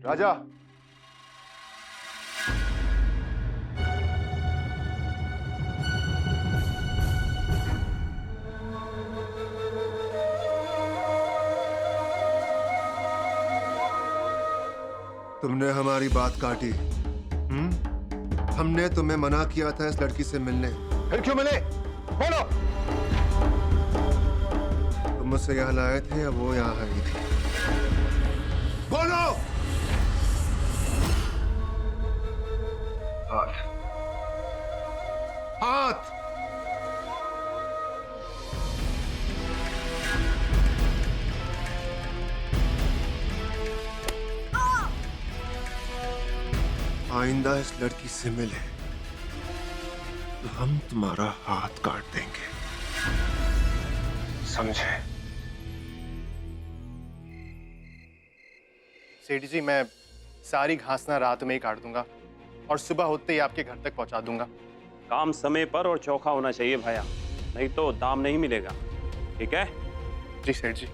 राजा, तुमने हमारी बात काटी। हमने तुम्हें मना किया था इस लड़की से मिलने। फिर क्यों मिले? बोलो। तुम मुझसे यहाँ लाए थे या वो यहाँ आई थी? बोलो। हाथ, हाथ। आइंदा इस लड़की से मिले तो हम तुम्हारा हाथ काट देंगे, समझे? सेठ जी, मैं सारी घास ना रात में ही काट दूंगा और सुबह होते ही आपके घर तक पहुंचा दूंगा। काम समय पर और चौखा होना चाहिए भैया, नहीं तो दाम नहीं मिलेगा। ठीक है? जी सेठ जी।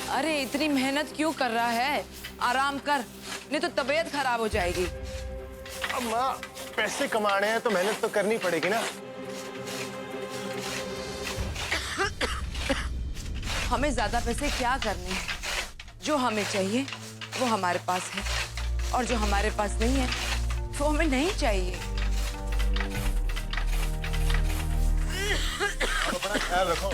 अरे इतनी मेहनत क्यों कर रहा है? आराम कर, नहीं तो तबीयत खराब हो जाएगी। अब माँ, पैसे कमाने हैं तो मेहनत तो करनी पड़ेगी ना। हमें ज्यादा पैसे क्या करने हैं? जो हमें चाहिए वो हमारे पास है और जो हमारे पास नहीं है वो हमें नहीं चाहिए। अपना ख्याल रखो।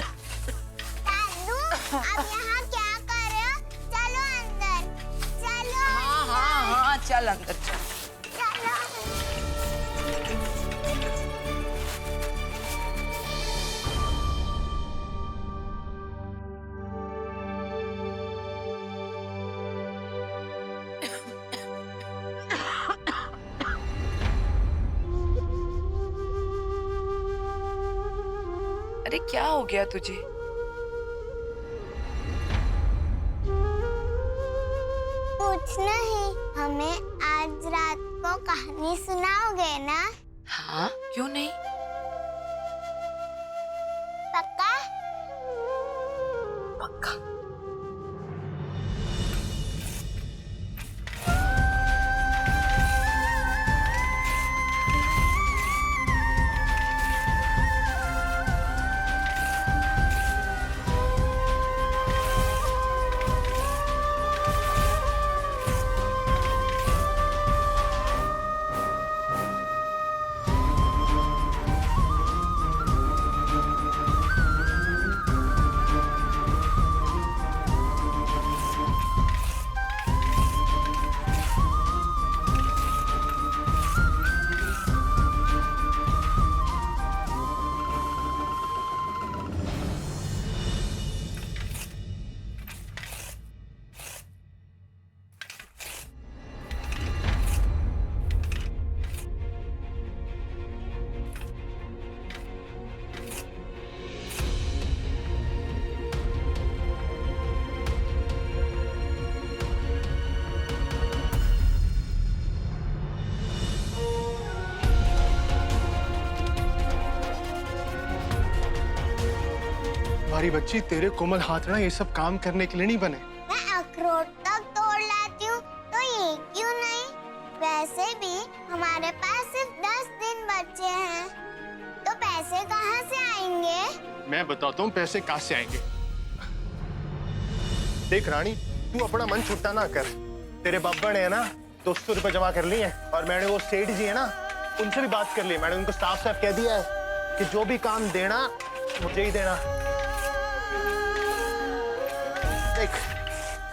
अब यहाँ क्या कर रहे हो? चलो अंदर, चलो। हाँ, चल अंदर चल। चलो। अरे क्या हो गया तुझे? कुछ नहीं, हमें आज रात को कहानी सुनाओगे ना? हाँ, क्यों नहीं? पक्का? पक्का। हमारी बच्ची, तेरे कोमल हाथ ना ये सब काम करने के लिए नहीं बने। मैं अखरोट तक तोड़ लाती हूँ, तो ये क्यों नहीं? वैसे भी हमारे पास सिर्फ 10 दिन बचे हैं, तो पैसे कहाँ से आएंगे? मैं बताता हूँ पैसे कहाँ से आएंगे। देख रानी, तू अपना मन छुट्टा ना कर। तेरे बब्बर ने ना 200 रुपए जमा कर लिए हैं और मैंने वो सेठ जी है ना, उनसे भी बात कर ली। मैंने उनको साफ साफ कह दिया है कि जो भी काम देना मुझे ही देना। देख,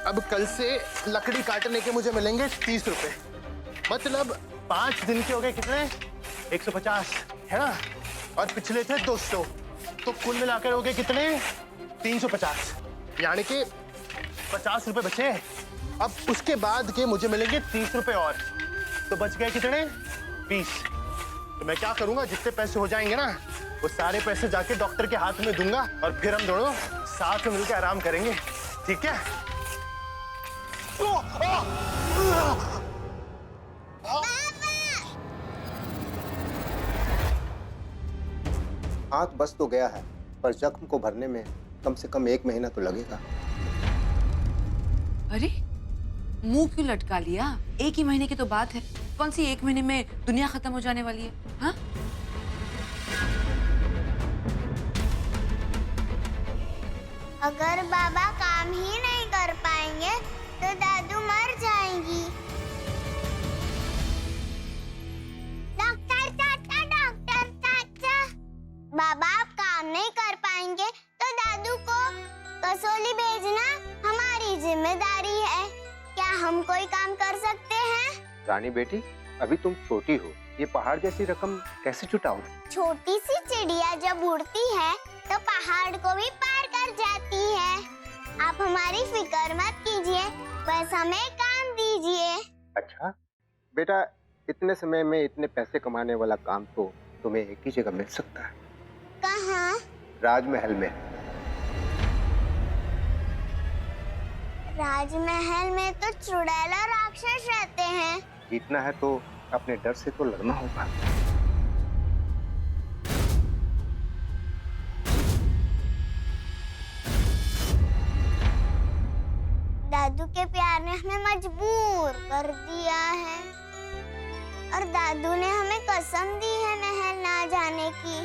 अब कल से लकड़ी काटने के मुझे मिलेंगे 30 रुपए। मतलब 5 दिन के हो गए कितने? 150 है ना, और पिछले थे 200, तो कुल मिलाकर हो गए कितने? 350, यानी कि 50 रुपए बचे। अब उसके बाद के मुझे मिलेंगे 30 रुपए और, तो बच गए कितने? 20। तो मैं क्या करूंगा, जितने पैसे हो जाएंगे ना, वो सारे पैसे जाके डॉक्टर के हाथ में दूंगा और फिर हम दोनों साथ में मिलकर आराम करेंगे, ठीक है? हाथ बस तो गया है, पर जख्म को भरने में कम से कम 1 महीना तो लगेगा। अरे मुंह क्यों लटका लिया? 1 ही महीने की तो बात है। कौन सी 1 महीने में दुनिया खत्म हो जाने वाली है? हाँ? अगर बाबा काम ही नहीं कर पाएंगे तो दादू मर जाएंगी। डॉक्टर चाचा, बाबा आप काम नहीं कर पाएंगे तो दादू को कसौली भेजना हमारी जिम्मेदारी है। क्या हम कोई काम कर सकते हैं? रानी बेटी, अभी तुम छोटी हो, ये पहाड़ जैसी रकम कैसे जुटाओ? छोटी सी चिड़िया जब उड़ती है तो पहाड़ को भी पार कर जाती है। आप हमारी फिक्र मत कीजिए, बस हमें काम दीजिए। अच्छा बेटा, इतने समय में इतने पैसे कमाने वाला काम तो तुम्हें एक ही जगह मिल सकता है। कहाँ? राजमहल में। राजमहल में तो चुड़ैल और राक्षस रहते हैं। जीतना है तो अपने डर से तो लड़ना होगा। दादू के प्यार ने हमें मजबूर कर दिया है, और दादू ने हमें कसम दी है महल ना जाने की।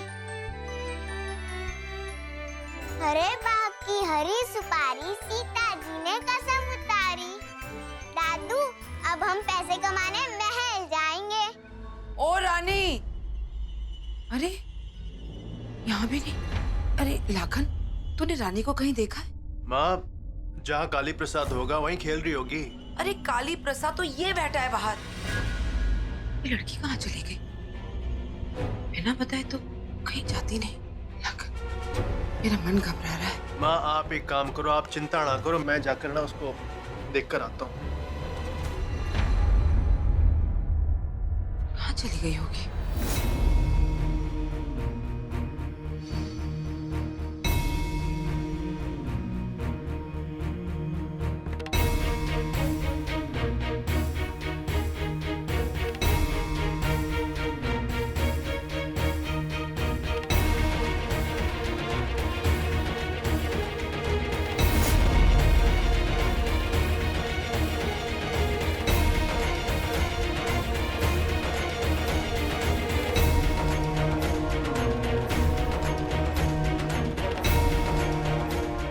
हरे बाग की हरी सुपारी, सीता जी ने कसम उतारी। दादू, अब हम पैसे कमाने महल जाएंगे। ओ रानी! अरे यहाँ भी नहीं। अरे लाखन, तूने रानी को कहीं देखा है? माँ, जहाँ काली प्रसाद होगा वहीं खेल रही होगी। अरे काली प्रसाद तो ये बैठा है बाहर। ये लड़की कहाँ चली गई? बिना बताए तो कहीं जाती नहीं। लाखन, मेरा मन घबरा रहा है। माँ आप एक काम करो, आप चिंता ना करो, मैं जाकर ना उसको देख कर आता हूँ। कहाँ चली गई होगी?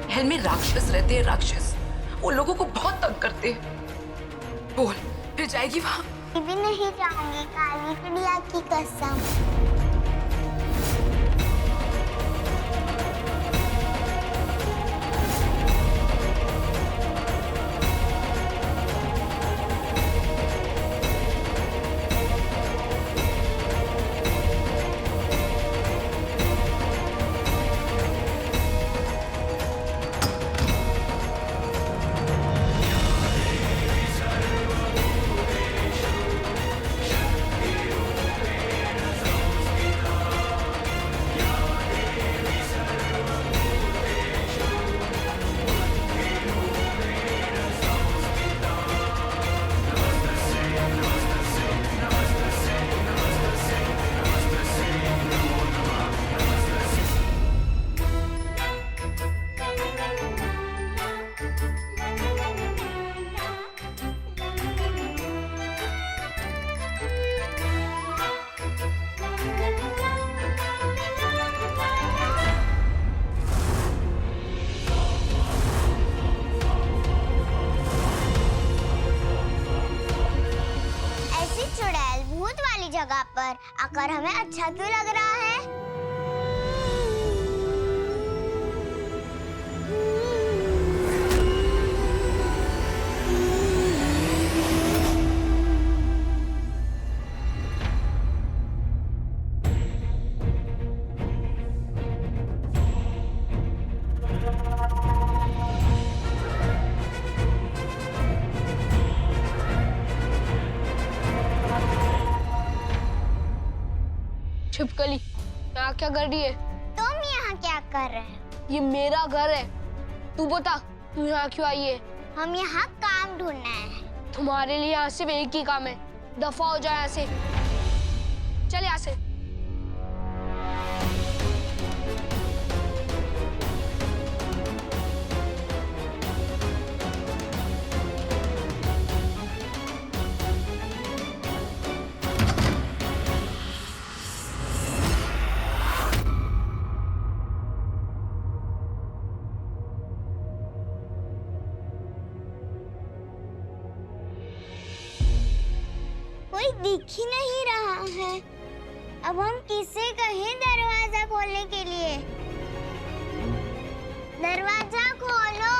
महल में राक्षस रहते हैं, राक्षस। वो लोगों को बहुत तंग करते हैं। बोल, फिर जाएगी वहां? भी नहीं जाऊंगी, काली चिड़िया की कसम। जगह पर आकर हमें अच्छा क्यों लग रहा है? छिपकली, यहाँ क्या कर रही है? तुम यहाँ क्या कर रहे हैं? ये मेरा घर है। तू बता, तू यहाँ क्यों आई है? हम यहाँ काम ढूंढना है। तुम्हारे लिए यहाँ सिर्फ एक ही काम है, दफा हो जाए यहाँ से। चल यहाँ से। कोई दिख ही नहीं रहा है। अब हम किसे कहें दरवाजा खोलने के लिए? दरवाजा खोलो।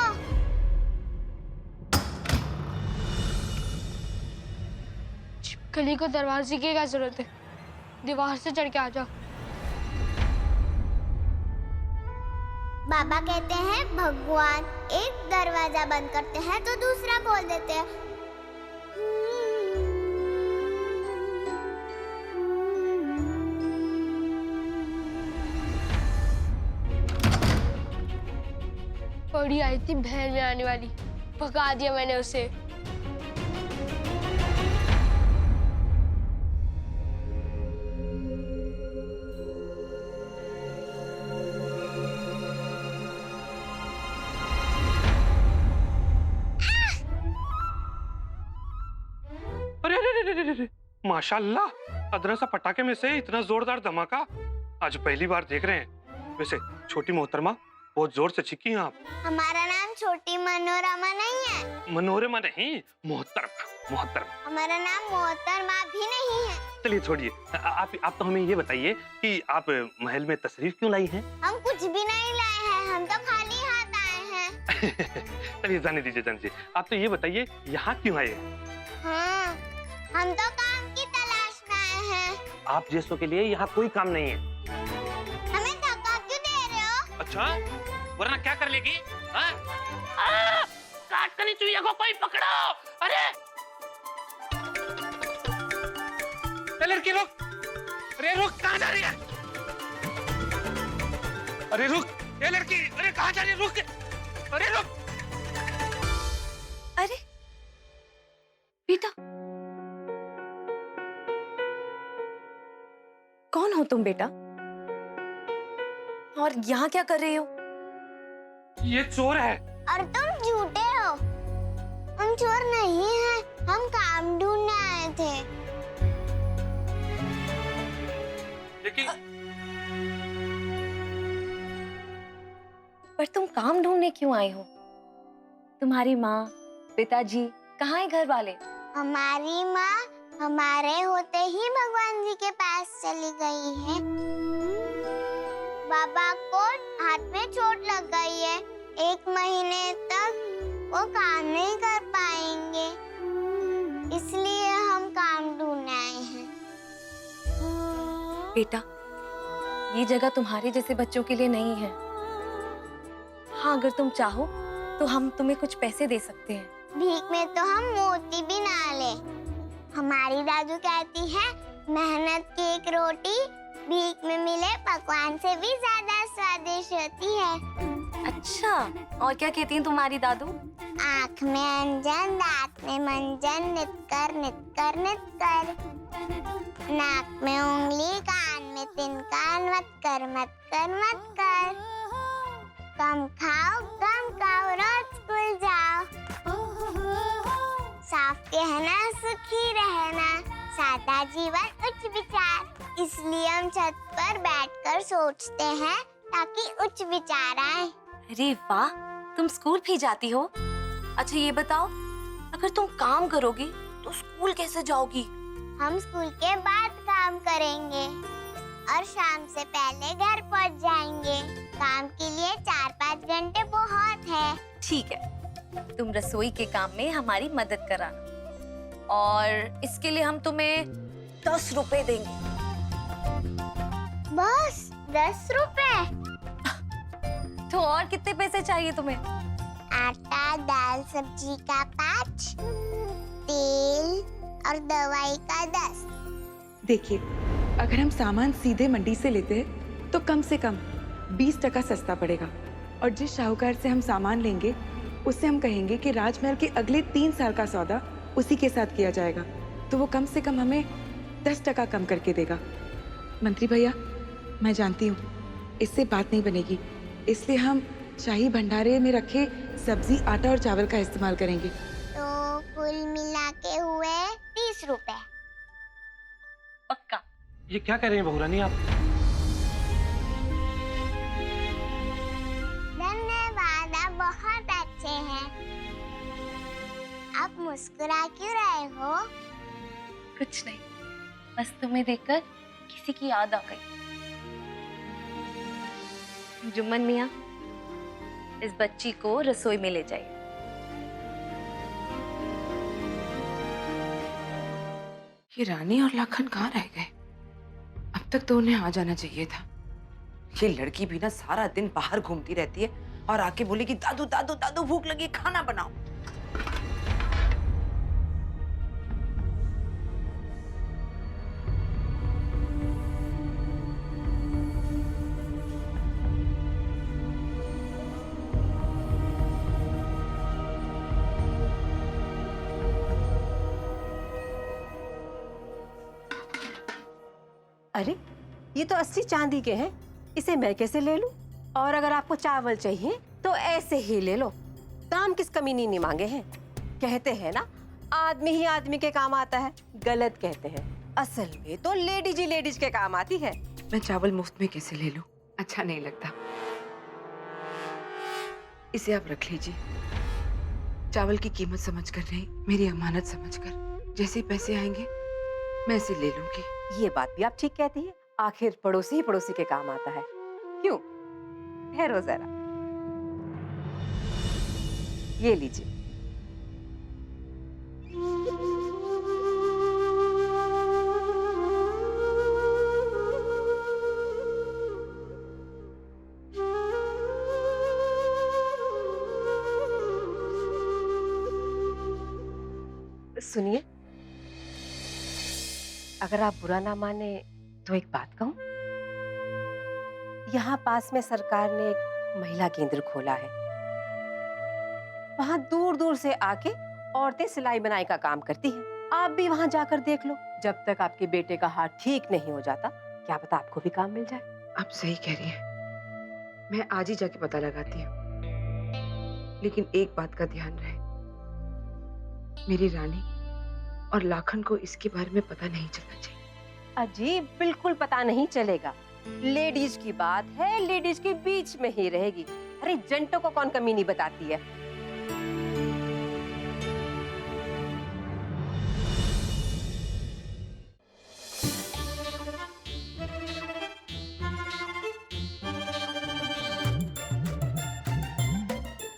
छिपकली को दरवाजे की क्या जरूरत है? दीवार से चढ़ के आ जा। बाबा कहते हैं भगवान एक दरवाजा बंद करते हैं तो दूसरा खोल देते हैं। पड़ी आई थी बहन में आने वाली, भगा दिया मैंने उसे। अरे माशाल्लाह, अदरा सा पटाखे में से इतना जोरदार धमाका आज पहली बार देख रहे हैं। वैसे छोटी मोहतरमा, बहुत जोर से चिक्की हैं आप। हमारा नाम छोटी मनोरमा नहीं है। मनोरमा नहीं, मोहतरमा। मोहतरमा। हमारा नाम मोहतरमा भी नहीं है। चलिए छोड़िए, आप तो हमें ये बताइए कि आप महल में तशरीफ क्यों लाई हैं? हम कुछ भी नहीं लाए हैं, हम तो खाली हाथ आए हैं। चलिए जाने दीजिए। आप तो ये बताइए यहाँ क्यों आए हैं? हाँ, हम तो काम की तलाश में आए हैं। आप जैसों के लिए यहाँ कोई काम नहीं है। हमें धक्का क्यों दे रहे हो? अच्छा, वरना क्या कर लेगी? काट कर चुईया को कोई पकड़ो! अरे लड़की रुक! अरे रुक, कहाँ जा रही है? अरे रुक, ये लड़की, अरे कहाँ जा रही है? रुक! अरे रुक! अरे बेटा, कौन हो तुम बेटा? और यहाँ क्या कर रहे हो? ये चोर है। और तुम झूठे हो। हम चोर नहीं हैं, हम काम ढूंढने आए थे। लेकिन पर तुम काम ढूंढने क्यों आए हो? तुम्हारी माँ, पिताजी, कहाँ है घर वाले? हमारी माँ हमारे होते ही भगवान जी के पास चली गई है। बाबा को हाथ में चोट लग गई है। 1 महीने तक वो काम नहीं कर पाएंगे, इसलिए हम काम ढूंढने आए हैं। बेटा, ये जगह तुम्हारे जैसे बच्चों के लिए नहीं है। हाँ, अगर तुम चाहो तो हम तुम्हें कुछ पैसे दे सकते हैं। भीख में तो हम मोती भी ना ले। हमारी दादू कहती है मेहनत की एक रोटी भीख में मिले पकवान से भी ज्यादा स्वादिष्ट होती है। अच्छा, और क्या कहती हैं तुम्हारी दादू? आँख में अंजन, दांत में मंजन, नित कर नित कर नित कर। नाक में उंगली, कान में तिनका, मत कर मत कर मत कर। कम खाओ, रोज स्कूल जाओ। साफ कहना, सुखी रहना, सादा जीवन, उच्च विचार। इसलिए हम छत पर बैठकर सोचते हैं ताकि उच्च विचार आए। अरे वाह, तुम स्कूल भी जाती हो? अच्छा ये बताओ, अगर तुम काम करोगी तो स्कूल कैसे जाओगी? हम स्कूल के बाद काम करेंगे और शाम से पहले घर पहुंच जाएंगे। काम के लिए 4-5 घंटे बहुत है। ठीक है, तुम रसोई के काम में हमारी मदद कराना और इसके लिए हम तुम्हें 10 रुपए देंगे। बस 10 रुपए? तो और कितने पैसे चाहिए तुम्हें? आटा, दाल, सब्जी का 5, तेल और दवाई का 10। देखिए, अगर हम सामान सीधे मंडी से लेते हैं तो कम से कम 20% सस्ता पड़ेगा, और जिस शाहूकार से हम सामान लेंगे उससे हम कहेंगे कि राजमहल के अगले 3 साल का सौदा उसी के साथ किया जाएगा, तो वो कम से कम हमें 10% कम करके देगा। मंत्री भैया, मैं जानती हूँ इससे बात नहीं बनेगी, इसलिए हम शाही भंडारे में रखे सब्जी, आटा और चावल का इस्तेमाल करेंगे। तो कुल मिला के हुए 30 रुपए। पक्का। ये क्या कर रही हैं बहू रानी आप? धन्यवाद, आप बहुत अच्छे हैं। आप मुस्कुरा क्यों रहे हो? कुछ नहीं, बस तुम्हें देखकर किसी की याद आ गई। जुम्मन मियाँ, इस बच्ची को रसोई में ले जाइए। ये रानी और लाखन कहाँ रह गए? अब तक तो उन्हें आ जाना चाहिए था। ये लड़की भी ना सारा दिन बाहर घूमती रहती है और आके बोलेगी दादू दादू दादू भूख लगी, खाना बनाओ। अरे ये तो 80 चांदी के हैं, इसे मैं कैसे ले लूं? और अगर आपको चावल चाहिए तो ऐसे ही ले लो, दाम किस कमीनी नहीं मांगे हैं। कहते हैं ना, आदमी ही आदमी के काम आता है, गलत कहते हैं। असल में तो लेडीज ही लेडीज के काम आती है। मैं चावल मुफ्त में कैसे ले लूं? अच्छा नहीं लगता। इसे आप रख लीजिए, चावल की कीमत समझकर नहीं, मेरी अमानत समझकर। जैसे ही पैसे आएंगे मैं इसे ले लूंगी। ये बात भी आप ठीक कहती है, आखिर पड़ोसी ही पड़ोसी के काम आता है। क्यों? ठहरो जरा, ये लीजिए। सुनिए, अगर आप बुरा ना माने तो एक बात कहूं। यहाँ पास में सरकार ने एक महिला केंद्र खोला है। वहाँ दूर दूर से आके औरतें सिलाई बुनाई का काम करती हैं। आप भी वहाँ जाकर देख लो। जब तक आपके बेटे का हाथ ठीक नहीं हो जाता, क्या पता आपको भी काम मिल जाए। आप सही कह रही हैं, मैं आज ही जाके पता लगाती हूँ। लेकिन एक बात का ध्यान रहे, मेरी रानी और लाखन को इसके बारे में पता नहीं चलना चाहिए। अजीब, बिल्कुल पता नहीं चलेगा। लेडीज की बात है, लेडीज के बीच में ही रहेगी। अरे जेंटो को कौन कमीनी बताती है?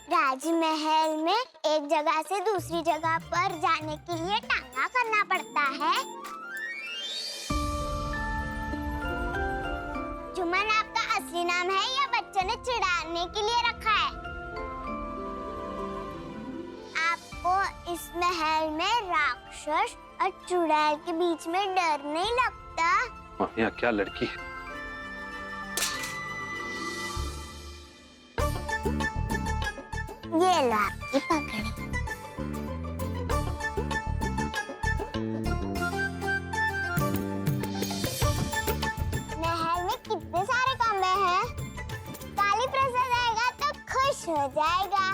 राजमहल में एक जगह से दूसरी जगह पर जाने के लिए टांगा करना पड़ता है। जुम्मन आपका असली नाम है या बच्चों ने चिढ़ाने के लिए रखा है? आपको इस महल में राक्षस और चुड़ैल के बीच में डर नहीं लगता? यहाँ क्या लड़की है? ये लो आपकी पकड़ी। महल में कितने सारे कमरे हैं। काली प्रसाद आएगा तो खुश हो जाएगा।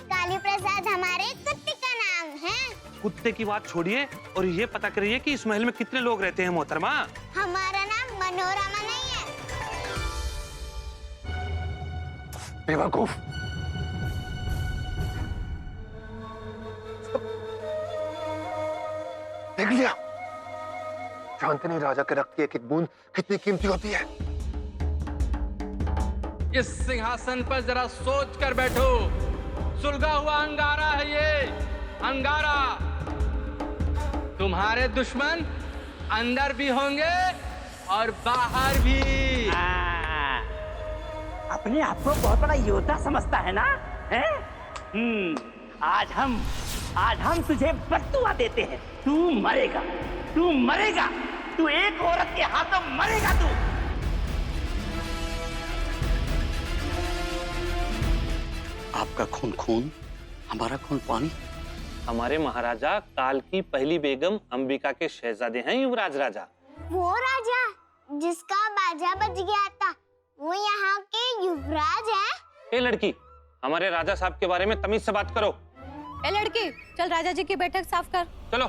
काली प्रसाद हमारे कुत्ते का नाम है। कुत्ते की बात छोड़िए और ये पता करिए कि इस महल में कितने लोग रहते हैं मोहतरमा। हमारा नाम मनोरमा नहीं है। बेवकूफ। देख लिया, शांतनी राजा के रक्त की एक एक बूंद कितनी कीमती होती है। इस सिंहासन पर जरा सोच कर बैठो। सुलगा हुआ अंगारा है ये, अंगारा। तुम्हारे दुश्मन अंदर भी होंगे और बाहर भी। अपने आप को बहुत बड़ा योद्धा समझता है ना? हैं? आज हम तुझे बद्दुआ देते हैं। तू मरेगा, तू मरेगा। तू एक औरत के हाथों मरेगा तू। आपका खून खून, हमारा खून पानी। हमारे महाराजा काल की पहली बेगम अंबिका के शहजादे हैं युवराज राजा। वो राजा जिसका बाजा बज गया था, वो यहाँ के युवराज है। ए लड़की, हमारे राजा साहब के बारे में तमीज से बात करो। ए लड़की, चल राजा जी की बैठक साफ कर। चलो।